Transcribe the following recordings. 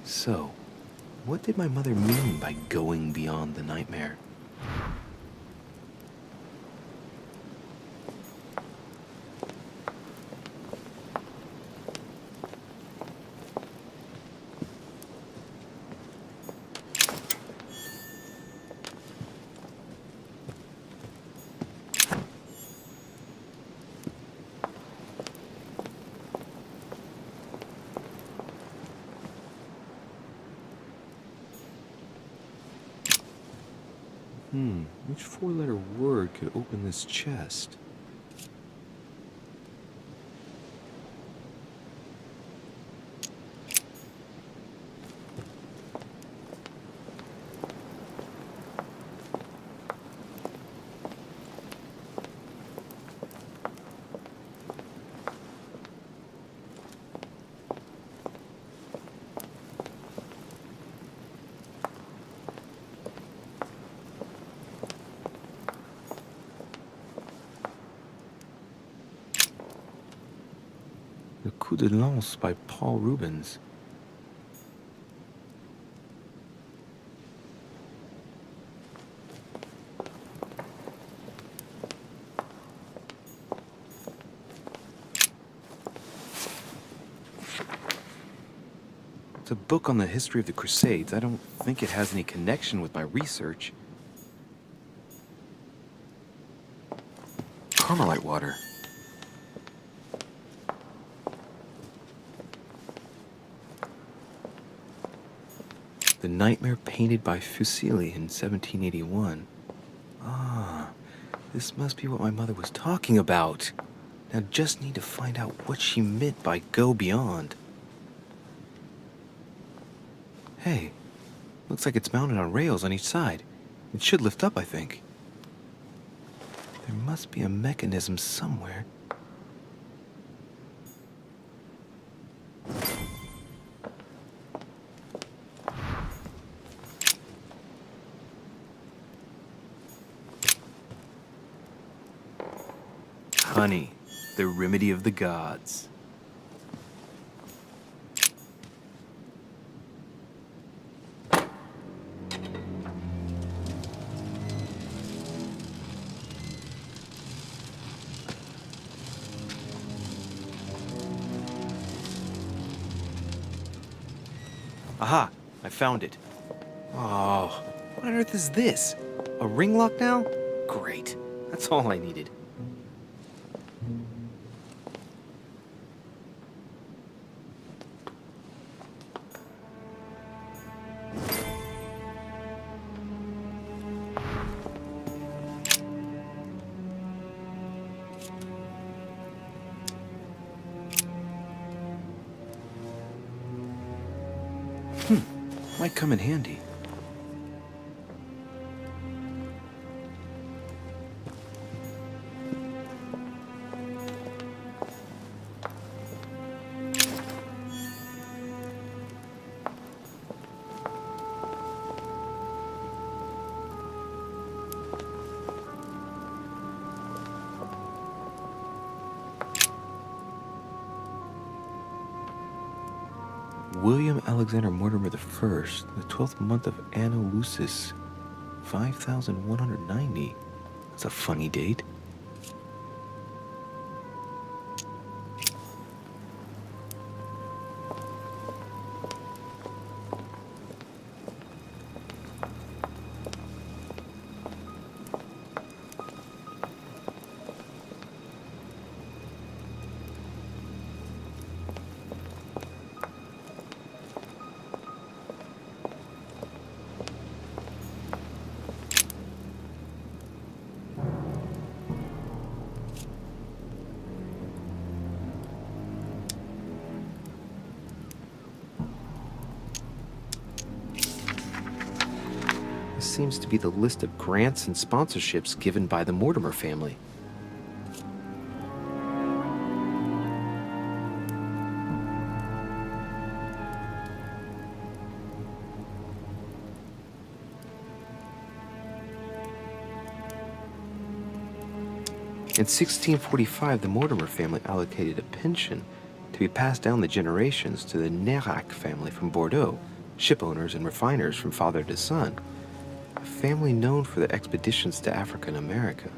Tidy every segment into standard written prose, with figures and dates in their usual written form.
So, what did my mother mean by going beyond the nightmare? Which four-letter word could open this chest? Le Coup de Lance by Paul Rubens. It's a book on the history of the Crusades. I don't think it has any connection with my research. Carmelite water. The Nightmare painted by Fuseli in 1781. Ah, this must be what my mother was talking about. Now just need to find out what she meant by go beyond. Hey, looks like it's mounted on rails on each side. It should lift up, I think. There must be a mechanism somewhere. Honey, the remedy of the gods. Aha, I found it. Oh, what on earth is this? A ring lock now? Great, that's all I needed. Might come in handy. William Alexander Mortimer I, the 12th month of Anno Lucis, 5190. That's a funny date. Seems to be the list of grants and sponsorships given by the Mortimer family. In 1645, the Mortimer family allocated a pension to be passed down the generations to the Nérac family from Bordeaux, ship owners and refiners from father to son, a family known for their expeditions to Africa and America.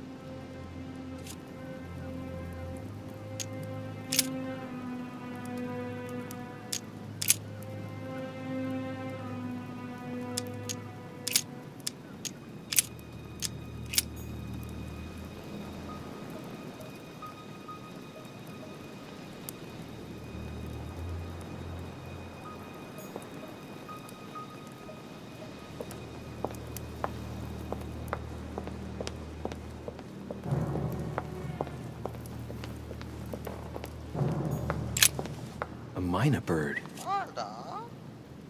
A mynah bird. Waldo?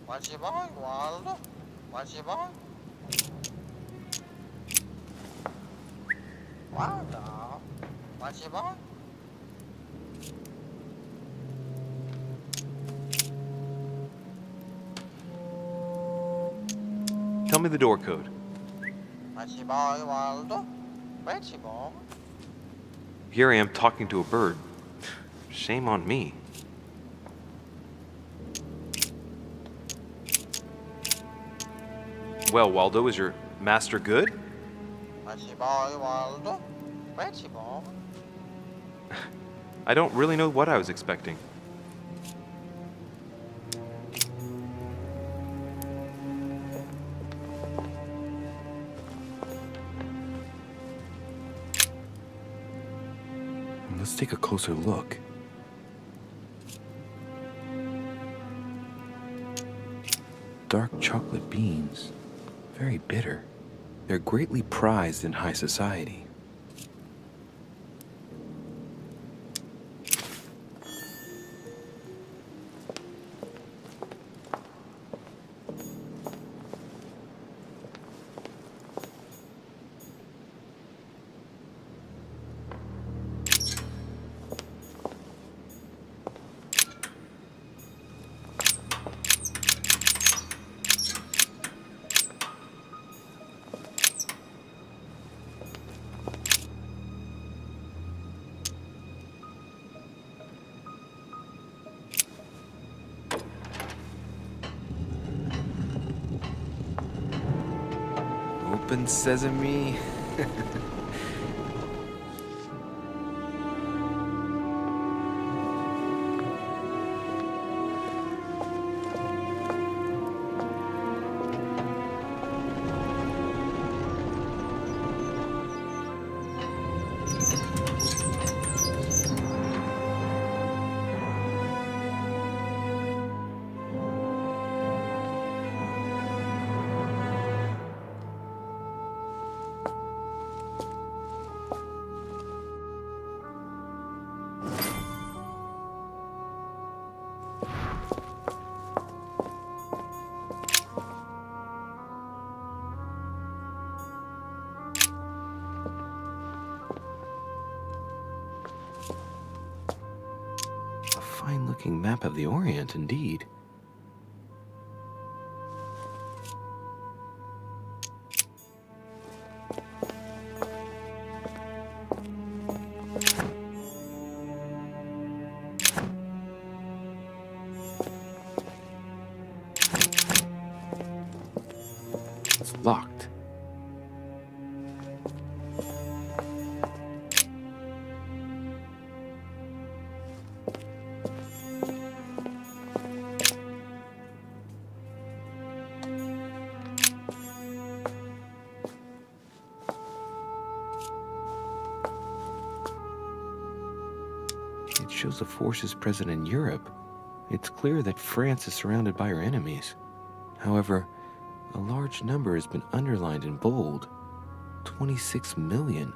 What's your boy, Waldo? What's your boy? Waldo? What's your boy? Tell me the door code. What's your boy, Waldo? What's your boy? Here I am talking to a bird. Shame on me. Well, Waldo, is your master good? What's your boy, Waldo? What's your boy? I don't really know what I was expecting. Let's take a closer look. Dark chocolate beans. Very bitter. They're greatly prized in high society. Open sesame. Fine-looking map of the Orient, indeed. It's locked. It shows the forces present in Europe. It's clear that France is surrounded by her enemies. However, a large number has been underlined in bold. 26 million.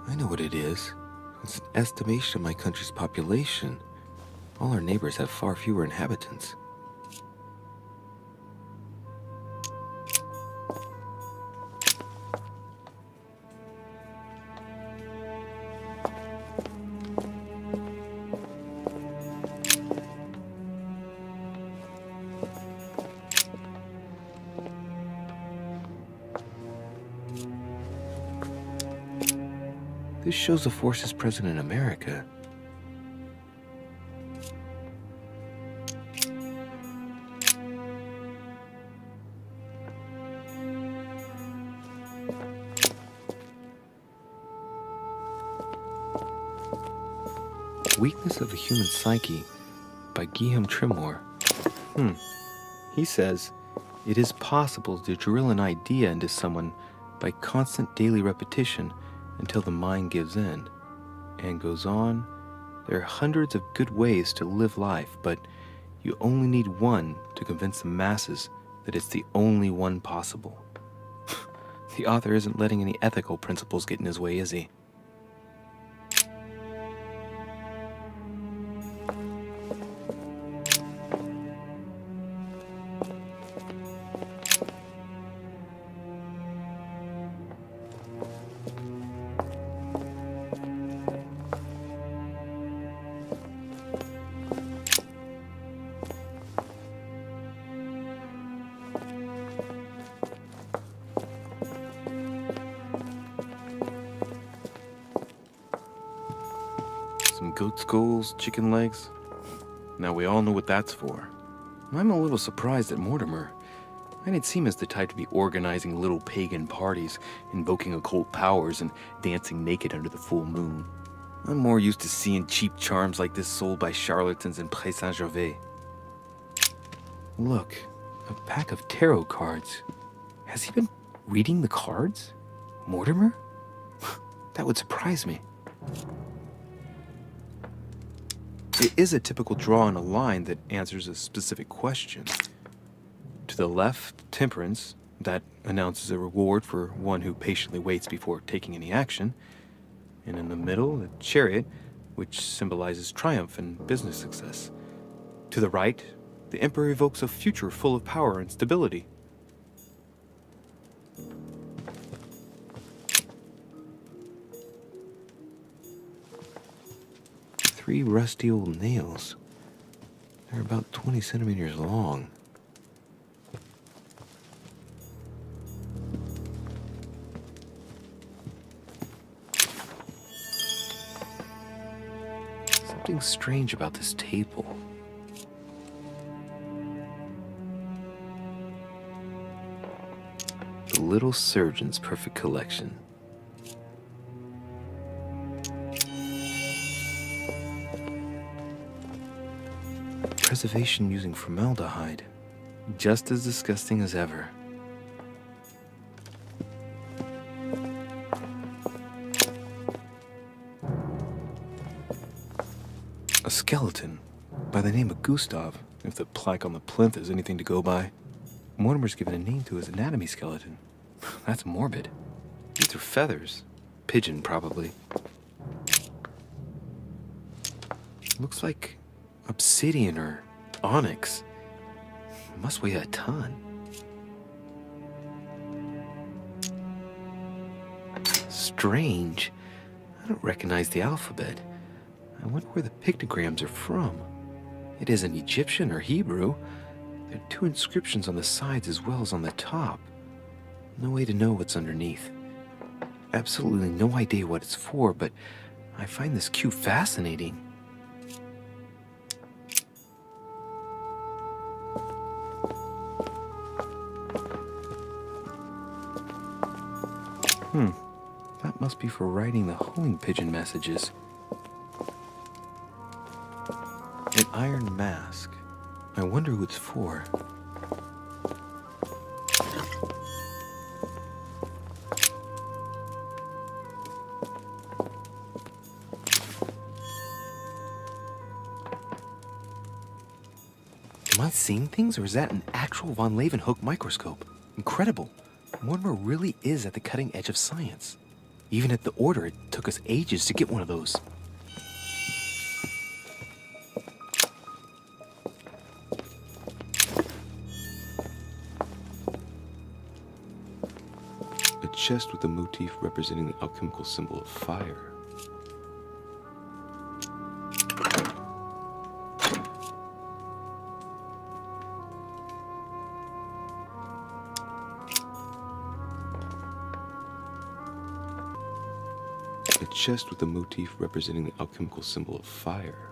I know what it is. It's an estimation of my country's population. All our neighbors have far fewer inhabitants. This shows the forces present in America. Weakness of the Human Psyche by Guillaume Trimore. He says, it is possible to drill an idea into someone by constant daily repetition until the mind gives in. And goes on, there are hundreds of good ways to live life, but you only need one to convince the masses that it's the only one possible. The author isn't letting any ethical principles get in his way, is he? Some goat skulls, chicken legs. Now we all know what that's for. I'm a little surprised at Mortimer. I didn't seem as the type to be organizing little pagan parties, invoking occult powers, and dancing naked under the full moon. I'm more used to seeing cheap charms like this sold by charlatans in Pré Saint-Gervais. Look, a pack of tarot cards. Has he been reading the cards? Mortimer? That would surprise me. It is a typical draw on a line that answers a specific question. To the left, temperance, that announces a reward for one who patiently waits before taking any action. And in the middle, the chariot, which symbolizes triumph and business success. To the right, the emperor evokes a future full of power and stability. Three rusty old nails. They're about 20 centimeters long. Something strange about this table. The little surgeon's perfect collection. Preservation using formaldehyde. Just as disgusting as ever. A skeleton by the name of Gustav, if the plaque on the plinth is anything to go by. Mortimer's given a name to his anatomy skeleton. That's morbid. These are feathers. Pigeon, probably. Looks like obsidian or onyx. It must weigh a ton. Strange. I don't recognize the alphabet. I wonder where the pictograms are from. It isn't Egyptian or Hebrew. There are two inscriptions on the sides as well as on the top. No way to know what's underneath. Absolutely no idea what it's for, but I find this cue fascinating. That must be for writing the homing pigeon messages. An iron mask. I wonder who it's for. Am I seeing things, or is that an actual von Leeuwenhoek microscope? Incredible. Mortimer really is at the cutting edge of science. Even at the Order, it took us ages to get one of those. A chest with a motif representing the alchemical symbol of fire. A chest with a motif representing the alchemical symbol of fire.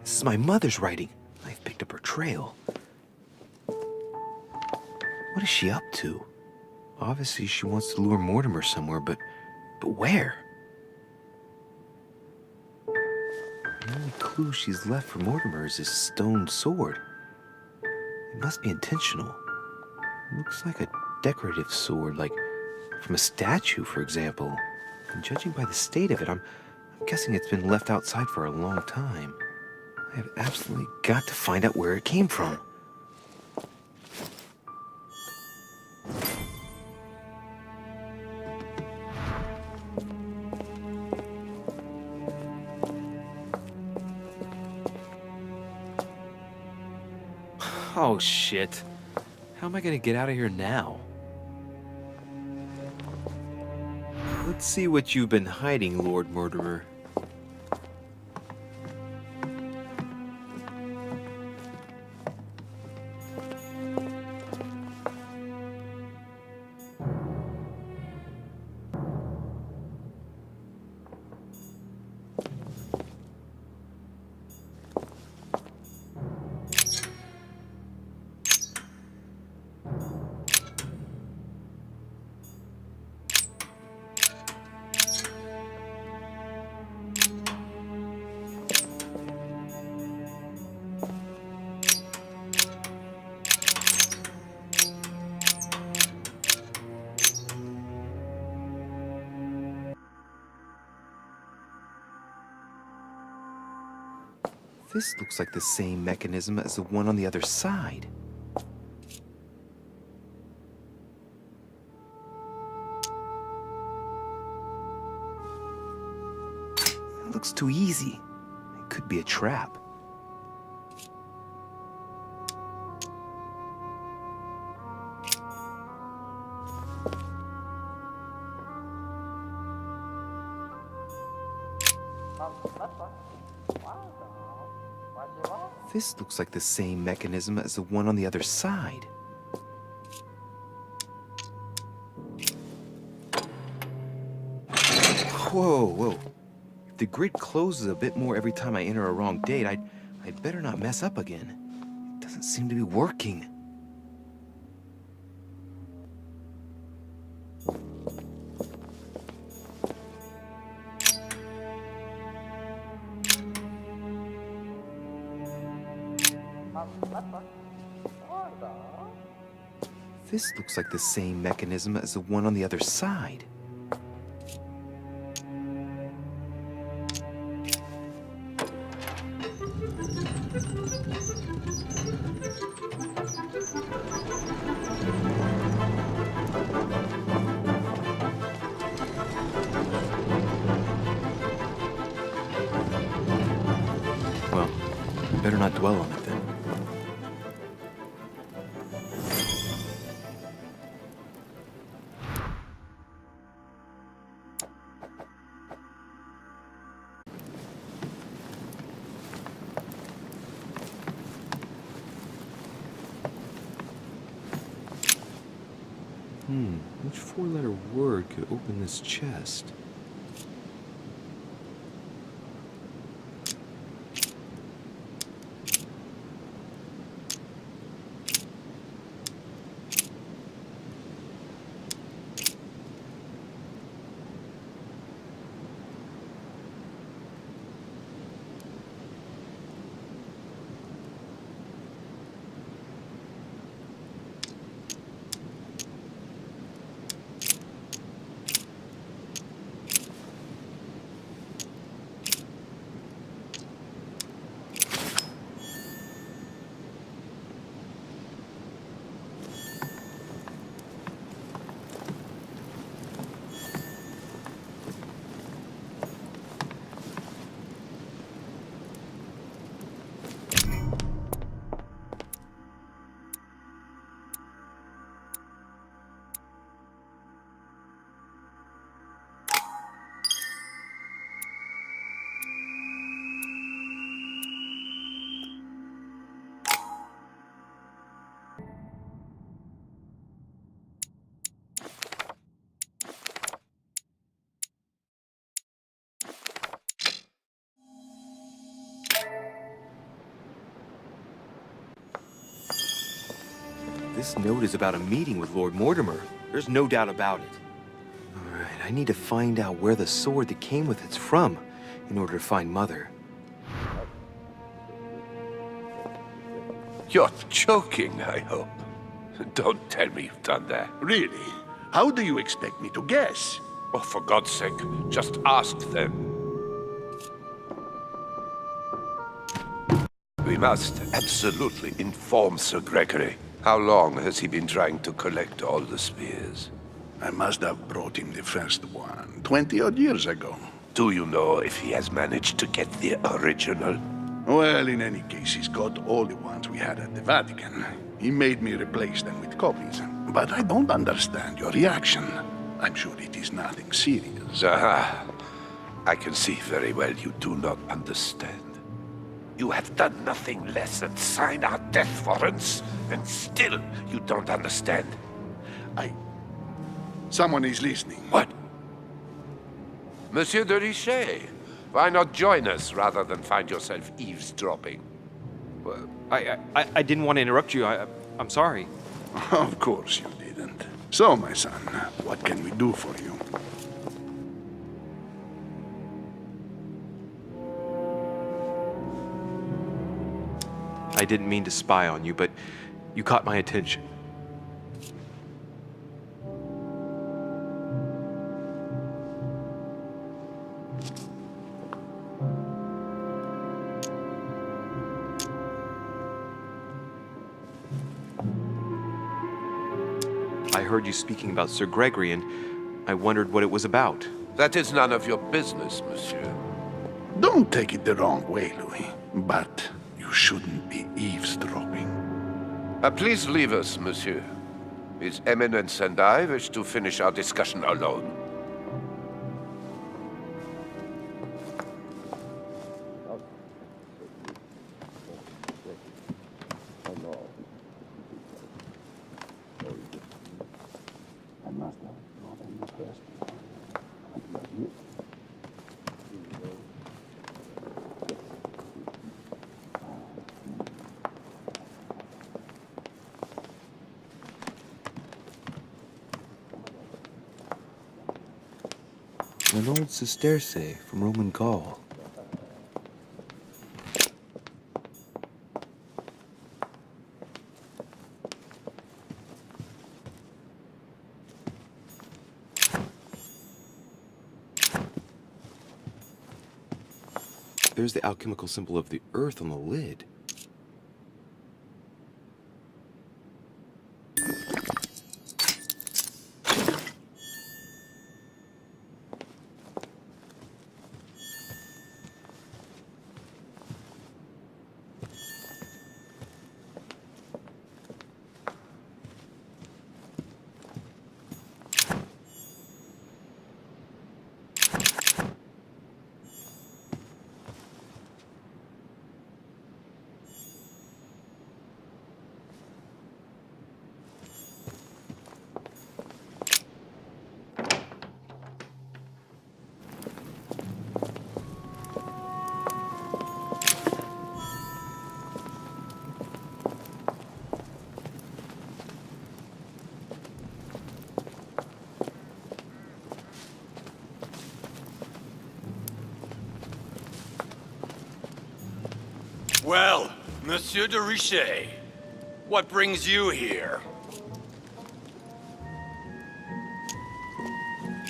This is my mother's writing. I've picked up her trail. What is she up to? Obviously, she wants to lure Mortimer somewhere, but where? The only clue she's left for Mortimer is his stone sword. It must be intentional. It looks like a decorative sword, like from a statue, for example. And judging by the state of it, I'm guessing it's been left outside for a long time. I have absolutely got to find out where it came from. Oh, shit. How am I gonna get out of here now? Let's see what you've been hiding, Lord Mortimer. This looks like the same mechanism as the one on the other side. It looks too easy. It could be a trap. This looks like the same mechanism as the one on the other side. Whoa, whoa. If the grid closes a bit more every time I enter a wrong date, I'd better not mess up again. It doesn't seem to be working. This looks like the same mechanism as the one on the other side. Well, better not dwell on it then. Which four-letter word could open this chest? This note is about a meeting with Lord Mortimer. There's no doubt about it. All right, I need to find out where the sword that came with it's from in order to find Mother. You're joking, I hope. Don't tell me you've done that. Really? How do you expect me to guess? Oh, for God's sake, just ask them. We must absolutely inform Sir Gregory. How long has he been trying to collect all the spears? I must have brought him the first one 20-odd years ago. Do you know if he has managed to get the original? Well, in any case, he's got all the ones we had at the Vatican. He made me replace them with copies. But I don't understand your reaction. I'm sure it is nothing serious. Aha. I can see very well you do not understand. You have done nothing less than sign our death warrants, and still you don't understand. Someone is listening. What? Monsieur de Richet, why not join us rather than find yourself eavesdropping? Well, I didn't want to interrupt you. I'm sorry. Of course you didn't. So, my son, what can we do for you? I didn't mean to spy on you, but you caught my attention. I heard you speaking about Sir Gregory, and I wondered what it was about. That is none of your business, monsieur. Don't take it the wrong way, Louis, but you shouldn't be eavesdropping. Please leave us, monsieur. His Eminence and I wish to finish our discussion alone. An old sesterce from Roman Gaul. There's the alchemical symbol of the earth on the lid. Well, Monsieur de Richet, what brings you here?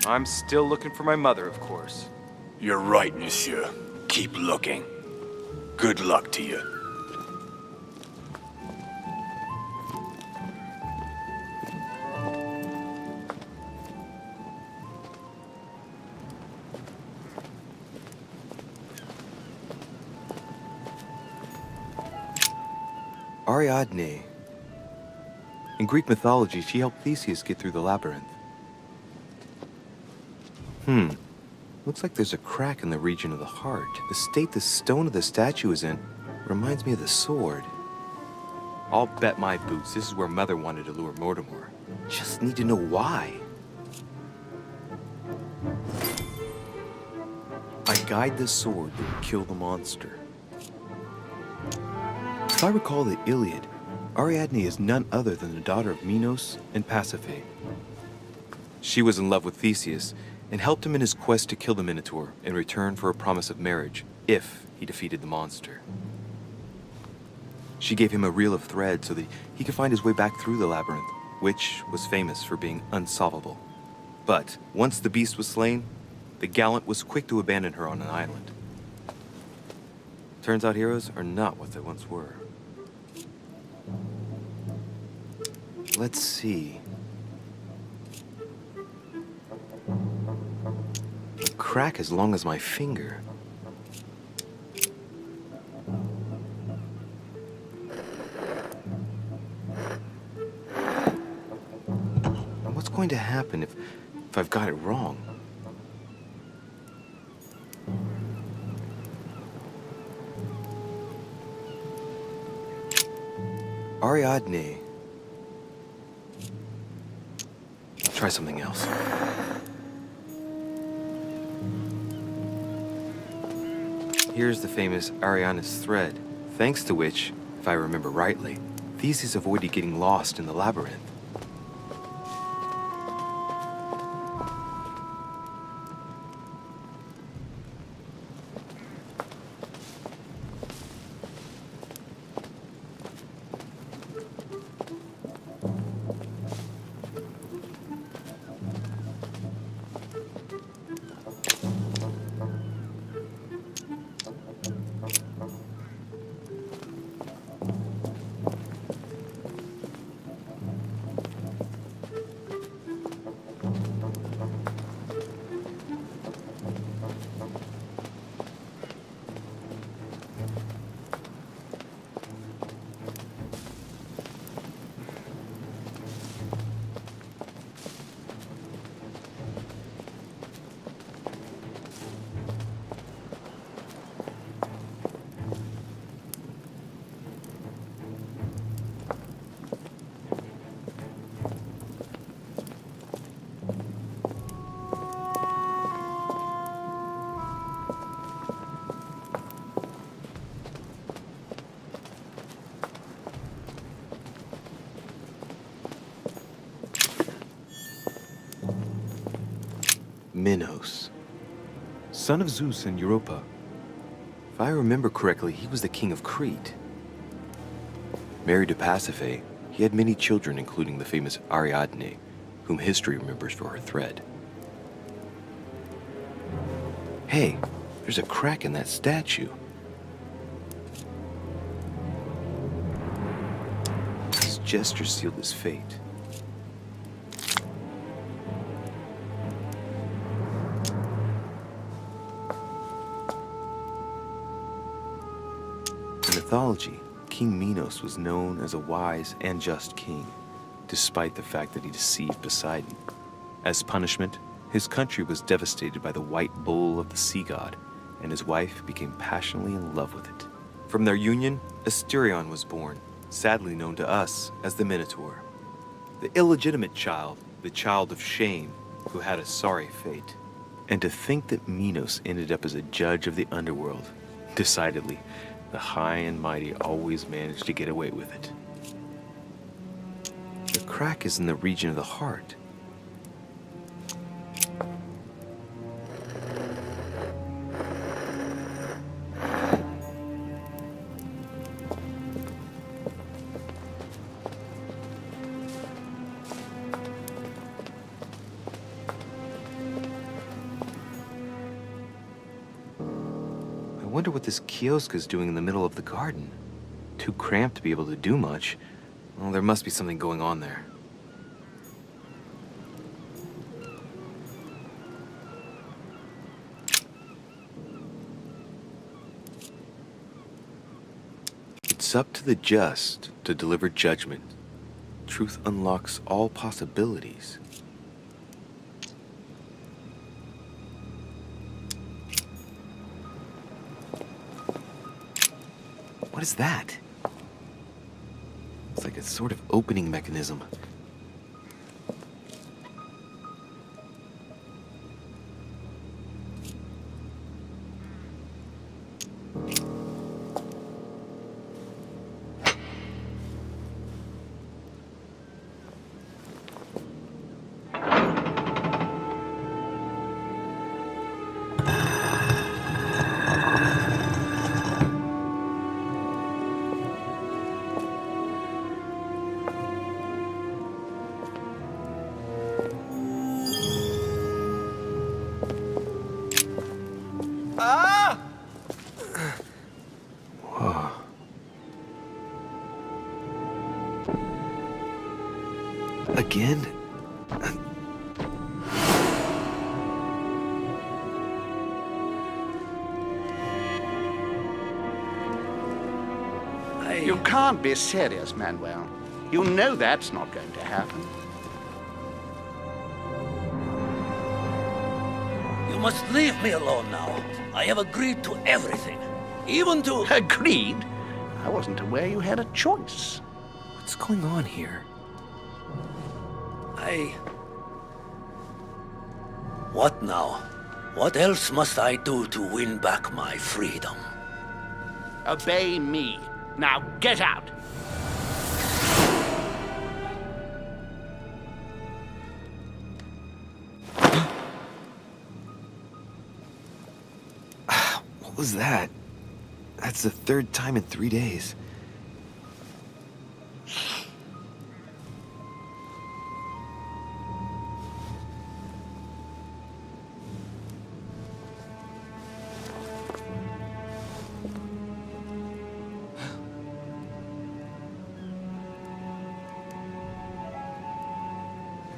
I'm still looking for my mother, of course. You're right, Monsieur. Keep looking. Good luck to you. Ariadne. In Greek mythology, she helped Theseus get through the labyrinth. Looks like there's a crack in the region of the heart. The state the stone of the statue is in reminds me of the sword. I'll bet my boots this is where Mother wanted to lure Mortimer. Just need to know why. I guide the sword that will kill the monster. If I recall the Iliad, Ariadne is none other than the daughter of Minos and Pasiphae. She was in love with Theseus and helped him in his quest to kill the Minotaur in return for a promise of marriage if he defeated the monster. She gave him a reel of thread so that he could find his way back through the labyrinth, which was famous for being unsolvable. But once the beast was slain, the gallant was quick to abandon her on an island. Turns out heroes are not what they once were. Let's see. A crack as long as my finger. What's going to happen if I've got it wrong? Ariadne. Try something else. Here's the famous Ariadne's thread, thanks to which, if I remember rightly, Theseus avoided getting lost in the labyrinth. Minos, son of Zeus and Europa. If I remember correctly, he was the king of Crete. Married to Pasiphae, he had many children, including the famous Ariadne, whom history remembers for her thread. Hey, there's a crack in that statue. His gesture sealed his fate. In mythology, King Minos was known as a wise and just king, despite the fact that he deceived Poseidon. As punishment, his country was devastated by the white bull of the sea god, and his wife became passionately in love with it. From their union, Asterion was born, sadly known to us as the Minotaur. The illegitimate child, the child of shame, who had a sorry fate. And to think that Minos ended up as a judge of the underworld, decidedly, the high and mighty always managed to get away with it. The crack is in the region of the heart. I wonder what this kiosk is doing in the middle of the garden. Too cramped to be able to do much. Well, there must be something going on there. It's up to the just to deliver judgment. Truth unlocks all possibilities. What is that? It's like a sort of opening mechanism. Again? You can't be serious, Manuel. You know that's not going to happen. You must leave me alone now. I have agreed to everything. Even to... Agreed? I wasn't aware you had a choice. What's going on here? What now? What else must I do to win back my freedom? Obey me. Now get out! What was that? That's the third time in 3 days.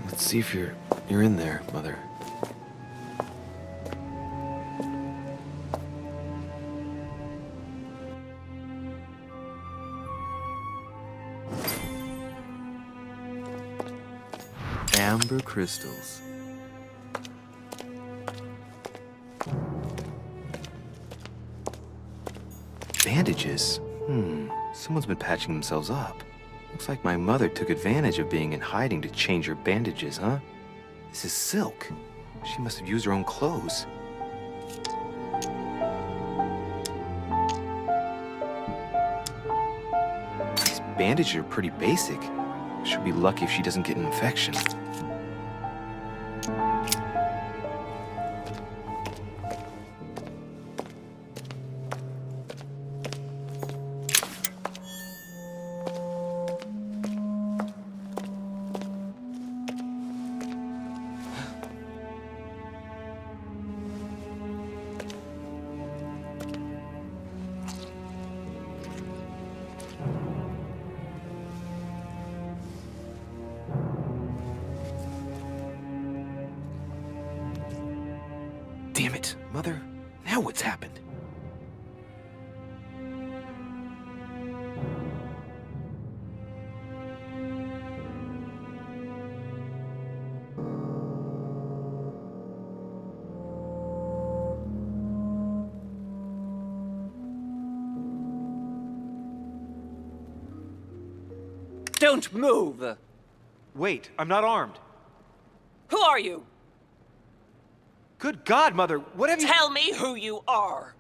Let's see if you're in there, Mother. Amber crystals. Bandages? Someone's been patching themselves up. Looks like my mother took advantage of being in hiding to change her bandages, huh? This is silk. She must have used her own clothes. These bandages are pretty basic. She'll be lucky if she doesn't get an infection. Damn it, Mother. Now what's happened? Don't move! Wait, I'm not armed. Who are you? Good God, Mother, what have you... Tell me who you are.